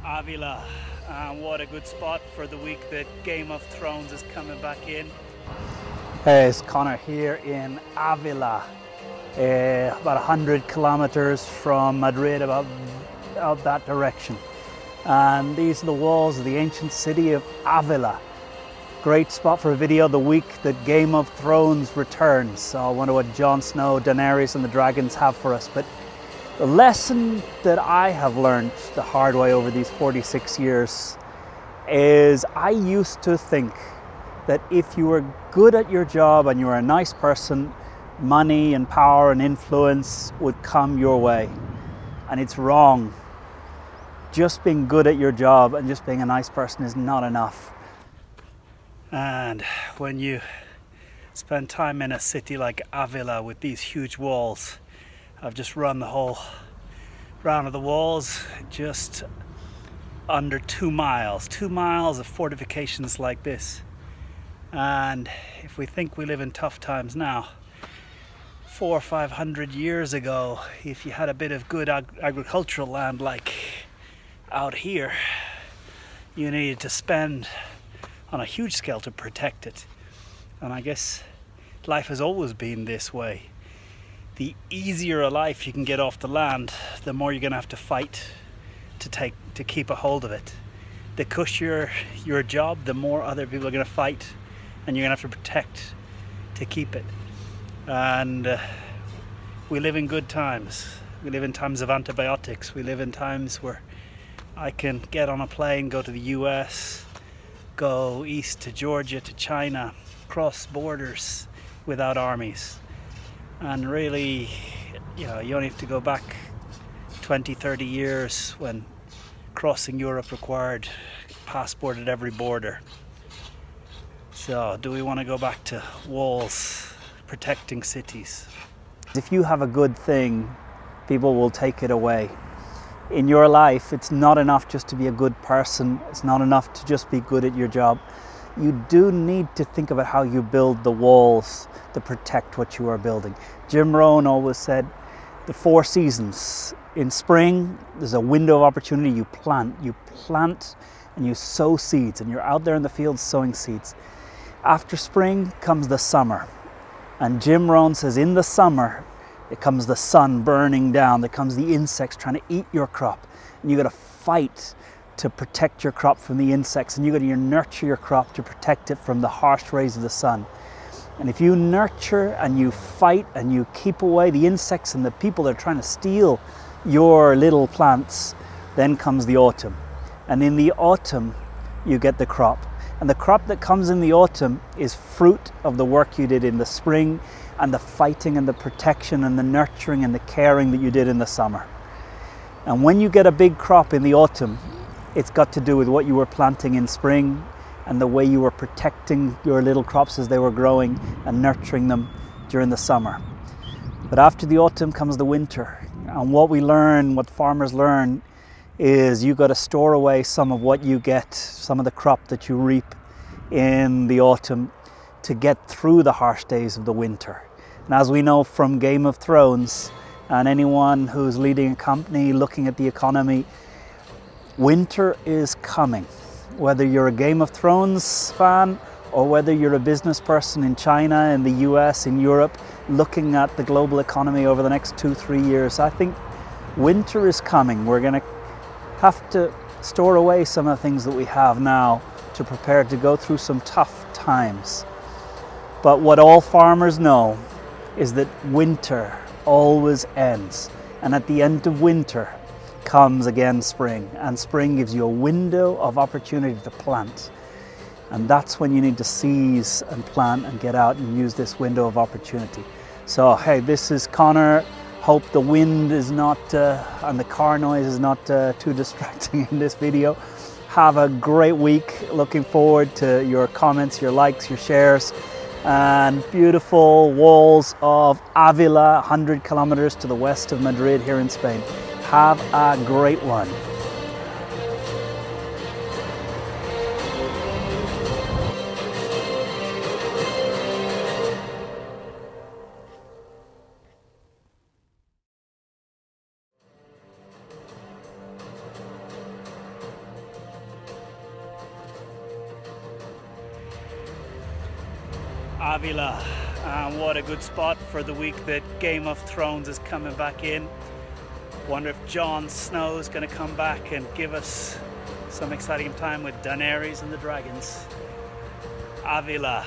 Ávila, and what a good spot for the week that Game of Thrones is coming back in. Hey, it's Conor here in Ávila, about 100 kilometers from Madrid, about out that direction. And these are the walls of the ancient city of Ávila. Great spot for a video the week that Game of Thrones returns. So I wonder what Jon Snow, Daenerys and the dragons have for us. But the lesson that I have learned the hard way over these 46 years is I used to think that if you were good at your job and you were a nice person, money and power and influence would come your way. And it's wrong. Just being good at your job and just being a nice person is not enough. And when you spend time in a city like Ávila with these huge walls, I've just run the whole round of the walls, just under 2 miles. 2 miles of fortifications like this. And if we think we live in tough times now, 400 or 500 years ago, if you had a bit of good agricultural land like out here, you needed to spend on a huge scale to protect it. And I guess life has always been this way. The easier a life you can get off the land, the more you're going to have to fight to keep a hold of it. The cushier your job, the more other people are going to fight, and you're going to have to protect to keep it. And we live in good times. We live in times of antibiotics. We live in times where I can get on a plane, go to the US, go east to Georgia, to China, cross borders without armies. And really, you only have to go back 20, 30 years when crossing Europe required a passport at every border. So, do we want to go back to walls protecting cities? If you have a good thing, people will take it away. In your life, it's not enough just to be a good person. It's not enough to just be good at your job. You do need to think about how you build the walls to protect what you are building. Jim Rohn always said the 4 seasons. In spring, there's a window of opportunity. You plant and you sow seeds, and you're out there in the fields sowing seeds. After spring comes the summer. And Jim Rohn says in the summer, it comes the sun burning down, there comes the insects trying to eat your crop. And you got to fight to protect your crop from the insects, and you got to nurture your crop to protect it from the harsh rays of the sun. And if you nurture and you fight and you keep away the insects and the people that are trying to steal your little plants, then comes the autumn. And in the autumn, you get the crop. And the crop that comes in the autumn is fruit of the work you did in the spring, and the fighting and the protection and the nurturing and the caring that you did in the summer. And when you get a big crop in the autumn, it's got to do with what you were planting in spring and the way you were protecting your little crops as they were growing and nurturing them during the summer. But after the autumn comes the winter. And what we learn, what farmers learn, is you got to store away some of what you get, some of the crop that you reap in the autumn, to get through the harsh days of the winter. And as we know from Game of Thrones, and anyone who's leading a company, looking at the economy, winter is coming. Whether you're a Game of Thrones fan or whether you're a business person in China, in the US, in Europe, looking at the global economy over the next 2-3 years, I think winter is coming. We're going to have to store away some of the things that we have now to prepare to go through some tough times. But what all farmers know is that winter always ends. And at the end of winter comes again spring. And spring gives you a window of opportunity to plant. And that's when you need to seize and plant and get out and use this window of opportunity. So, hey, this is Conor. Hope the wind is not, and the car noise is not too distracting in this video. Have a great week. Looking forward to your comments, your likes, your shares. And beautiful walls of Ávila, 100 kilometers to the west of Madrid here in Spain. Have a great one. Ávila. What a good spot for the week that Game of Thrones is coming back in. Wonder if Jon Snow is going to come back and give us some exciting time with Daenerys and the dragons. Ávila.